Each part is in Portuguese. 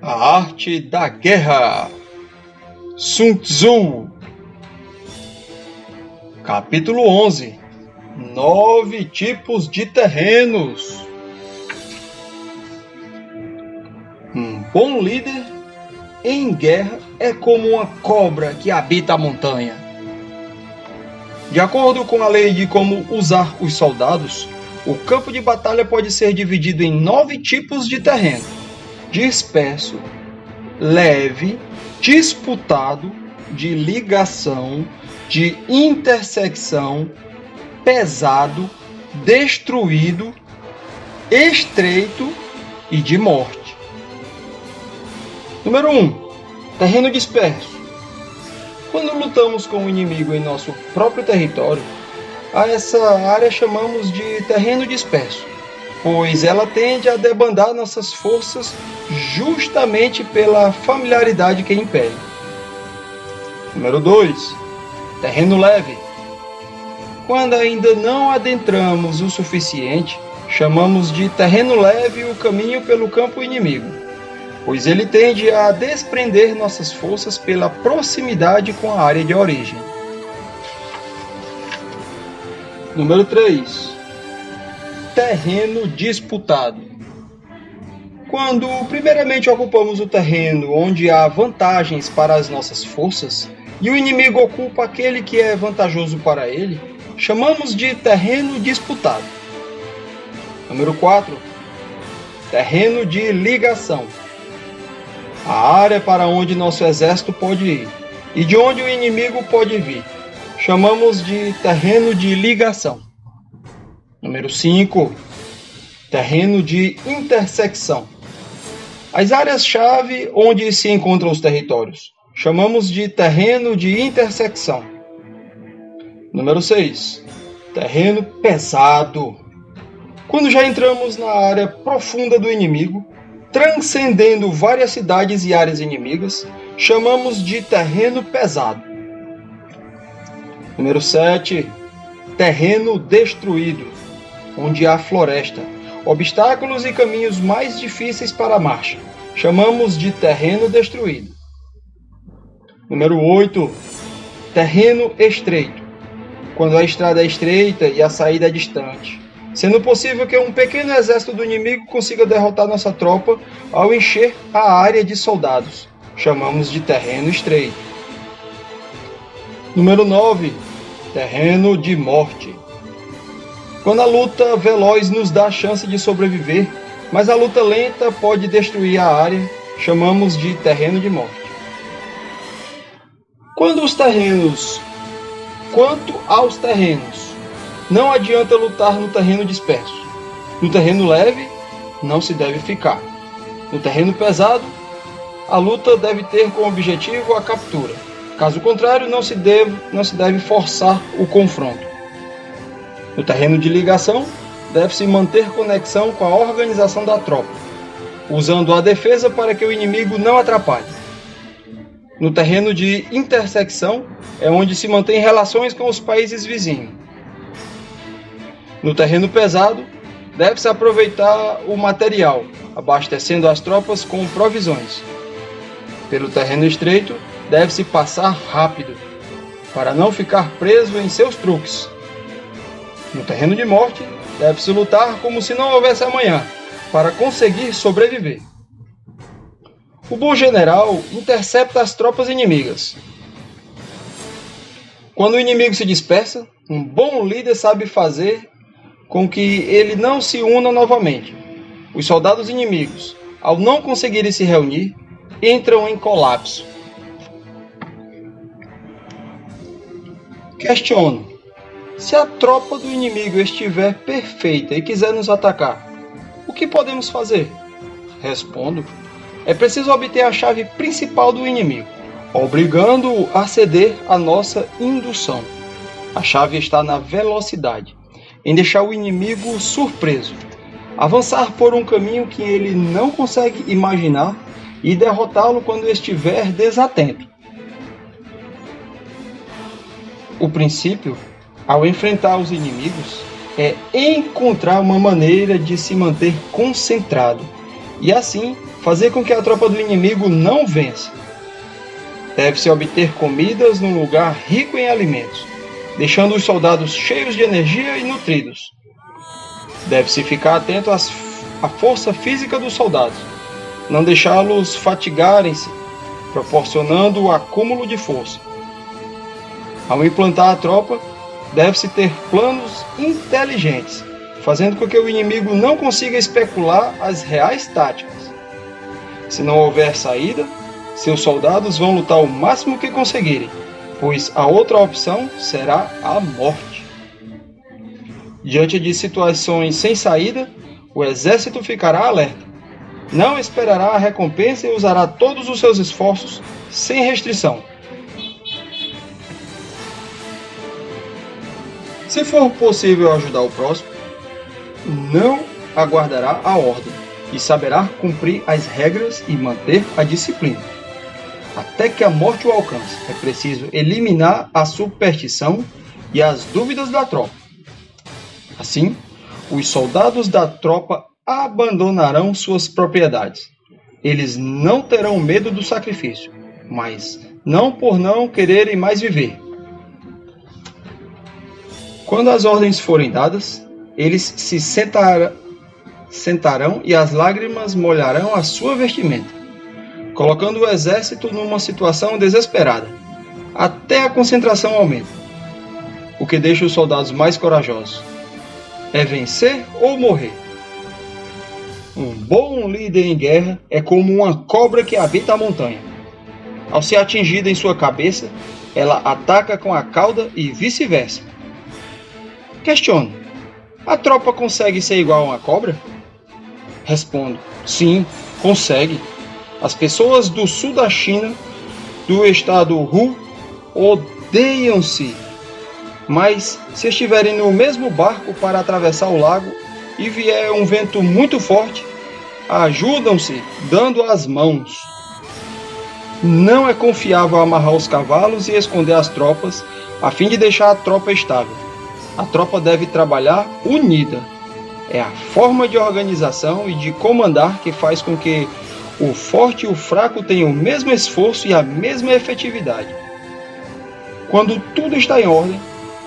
A arte da guerra. Sun Tzu. Capítulo 11. 9 tipos de terrenos. Um bom líder em guerra é como uma cobra que habita a montanha. De acordo com a lei de como usar os soldados, o campo de batalha pode ser dividido em 9 tipos de terreno: disperso, leve, disputado, de ligação, de intersecção, pesado, destruído, estreito e de morte. Número 1. Terreno disperso. Quando lutamos com o inimigo em nosso próprio território, a essa área chamamos de terreno disperso, pois ela tende a debandar nossas forças justamente pela familiaridade que impere. Número 2. Terreno leve. Quando ainda não adentramos o suficiente, chamamos de terreno leve o caminho pelo campo inimigo, pois ele tende a desprender nossas forças pela proximidade com a área de origem. Número 3. Terreno disputado. Quando primeiramente ocupamos o terreno onde há vantagens para as nossas forças e o inimigo ocupa aquele que é vantajoso para ele, chamamos de terreno disputado. Número 4. Terreno de ligação. A área para onde nosso exército pode ir e de onde o inimigo pode vir, chamamos de terreno de ligação. Número 5. Terreno de intersecção. As áreas-chave onde se encontram os territórios, chamamos de terreno de intersecção. Número 6. Terreno pesado. Quando já entramos na área profunda do inimigo, transcendendo várias cidades e áreas inimigas, chamamos de terreno pesado. Número 7. Terreno destruído, onde há floresta, obstáculos e caminhos mais difíceis para a marcha, chamamos de terreno destruído. Número 8. Terreno estreito, quando a estrada é estreita e a saída é distante, sendo possível que um pequeno exército do inimigo consiga derrotar nossa tropa ao encher a área de soldados, chamamos de terreno estreito. Número 9. Terreno de morte. Quando a luta veloz nos dá a chance de sobreviver, mas a luta lenta pode destruir a área, chamamos de terreno de morte. Quanto aos terrenos, não adianta lutar no terreno disperso. No terreno leve, não se deve ficar. No terreno pesado, a luta deve ter como objetivo a captura. Caso contrário, não se deve forçar o confronto. No terreno de ligação, deve-se manter conexão com a organização da tropa, usando a defesa para que o inimigo não atrapalhe. No terreno de intersecção, é onde se mantém relações com os países vizinhos. No terreno pesado, deve-se aproveitar o material, abastecendo as tropas com provisões. Pelo terreno estreito, deve-se passar rápido, para não ficar preso em seus truques. No terreno de morte, deve-se lutar como se não houvesse amanhã, para conseguir sobreviver. O bom general intercepta as tropas inimigas. Quando o inimigo se dispersa, um bom líder sabe fazer com que ele não se una novamente. Os soldados inimigos, ao não conseguirem se reunir, entram em colapso. Questiono: se a tropa do inimigo estiver perfeita e quiser nos atacar, o que podemos fazer? Respondo: é preciso obter a chave principal do inimigo, obrigando-o a ceder à nossa indução. A chave está na velocidade, em deixar o inimigo surpreso, avançar por um caminho que ele não consegue imaginar e derrotá-lo quando estiver desatento. O princípio, ao enfrentar os inimigos, é encontrar uma maneira de se manter concentrado e assim fazer com que a tropa do inimigo não vença. Deve-se obter comidas num lugar rico em alimentos, deixando os soldados cheios de energia e nutridos. Deve-se ficar atento à força física dos soldados, não deixá-los fatigarem-se, proporcionando o acúmulo de força. Ao implantar a tropa, deve-se ter planos inteligentes, fazendo com que o inimigo não consiga especular as reais táticas. Se não houver saída, seus soldados vão lutar o máximo que conseguirem, pois a outra opção será a morte. Diante de situações sem saída, o exército ficará alerta. Não esperará a recompensa e usará todos os seus esforços sem restrição. Se for possível ajudar o próximo, não aguardará a ordem e saberá cumprir as regras e manter a disciplina. Até que a morte o alcance, é preciso eliminar a superstição e as dúvidas da tropa. Assim, os soldados da tropa abandonarão suas propriedades. Eles não terão medo do sacrifício, mas não por não quererem mais viver. Quando as ordens forem dadas, eles se sentarão e as lágrimas molharão a sua vestimenta, colocando o exército numa situação desesperada, até a concentração aumenta. O que deixa os soldados mais corajosos é vencer ou morrer. Um bom líder em guerra é como uma cobra que habita a montanha. Ao ser atingida em sua cabeça, ela ataca com a cauda e vice-versa. Questiono: a tropa consegue ser igual a uma cobra? Respondo: sim, consegue. As pessoas do sul da China, do estado Hu, odeiam-se. Mas se estiverem no mesmo barco para atravessar o lago e vier um vento muito forte, ajudam-se dando as mãos. Não é confiável amarrar os cavalos e esconder as tropas a fim de deixar a tropa estável. A tropa deve trabalhar unida. É a forma de organização e de comandar que faz com que o forte e o fraco tenham o mesmo esforço e a mesma efetividade. Quando tudo está em ordem,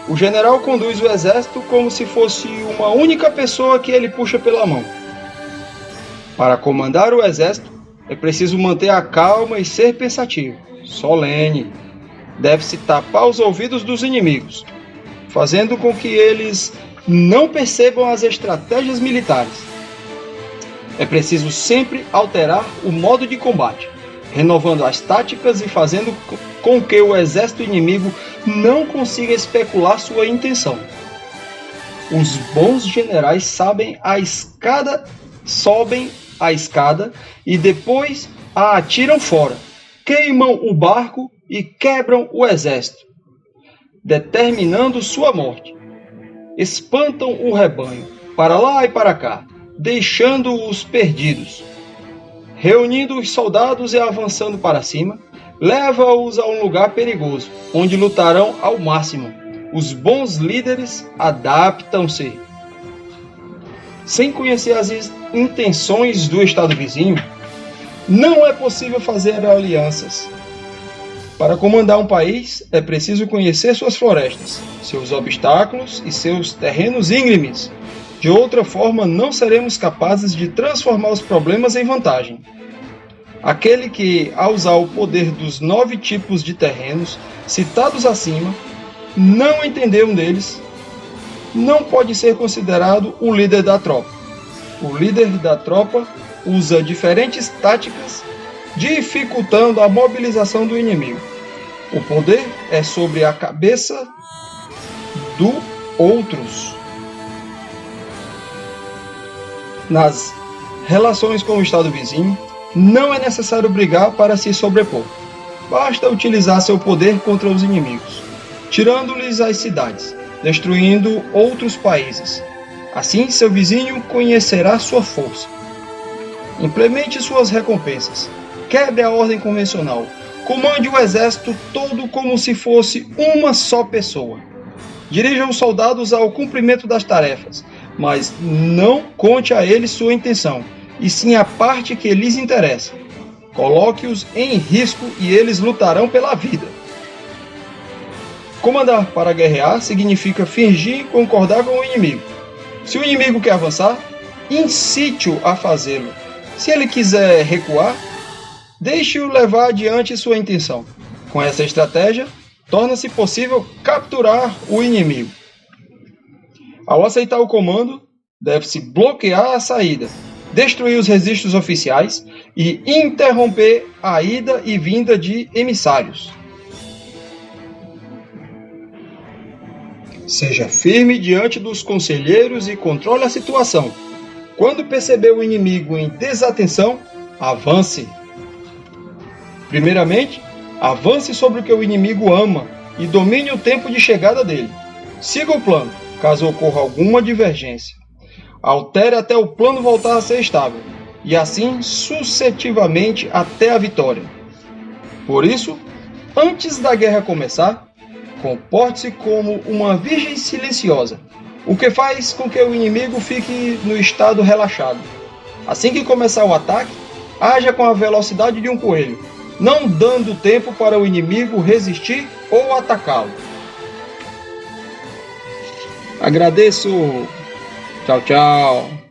o general conduz o exército como se fosse uma única pessoa que ele puxa pela mão. Para comandar o exército, é preciso manter a calma e ser pensativo, solene. Deve-se tapar os ouvidos dos inimigos, fazendo com que eles não percebam as estratégias militares. É preciso sempre alterar o modo de combate, renovando as táticas e fazendo com que o exército inimigo não consiga especular sua intenção. Os bons generais sobem a escada e depois a atiram fora, queimam o barco e quebram o exército, determinando sua morte. Espantam o rebanho, para lá e para cá, deixando-os perdidos. Reunindo os soldados e avançando para cima, leva-os a um lugar perigoso, onde lutarão ao máximo. Os bons líderes adaptam-se. Sem conhecer as intenções do estado vizinho, não é possível fazer alianças. Para comandar um país, é preciso conhecer suas florestas, seus obstáculos e seus terrenos íngremes. De outra forma, não seremos capazes de transformar os problemas em vantagem. Aquele que, ao usar o poder dos 9 tipos de terrenos citados acima, não entender um deles, não pode ser considerado o líder da tropa. O líder da tropa usa diferentes táticas, dificultando a mobilização do inimigo. O poder é sobre a cabeça do outros. Nas relações com o estado vizinho, não é necessário brigar para se sobrepor. Basta utilizar seu poder contra os inimigos, tirando-lhes as cidades, destruindo outros países. Assim, seu vizinho conhecerá sua força. Implemente suas recompensas. Quebre a ordem convencional. Comande o exército todo como se fosse uma só pessoa. Dirija os soldados ao cumprimento das tarefas, mas não conte a eles sua intenção. e sim a parte que lhes interessa. Coloque-os em risco e eles lutarão pela vida. Comandar para guerrear significa fingir concordar com o inimigo. Se o inimigo quer avançar, incite-o a fazê-lo. Se ele quiser recuar, deixe-o levar adiante sua intenção. Com essa estratégia, torna-se possível capturar o inimigo. Ao aceitar o comando, deve-se bloquear a saída, destruir os registros oficiais e interromper a ida e vinda de emissários. Seja firme diante dos conselheiros e controle a situação. Quando perceber o inimigo em desatenção, avance. Primeiramente, avance sobre o que o inimigo ama e domine o tempo de chegada dele. Siga o plano, caso ocorra alguma divergência. Altere até o plano voltar a ser estável, e assim sucessivamente até a vitória. Por isso, antes da guerra começar, comporte-se como uma virgem silenciosa, o que faz com que o inimigo fique no estado relaxado. Assim que começar o ataque, haja com a velocidade de um coelho, não dando tempo para o inimigo resistir ou atacá-lo. Agradeço. Tchau, tchau.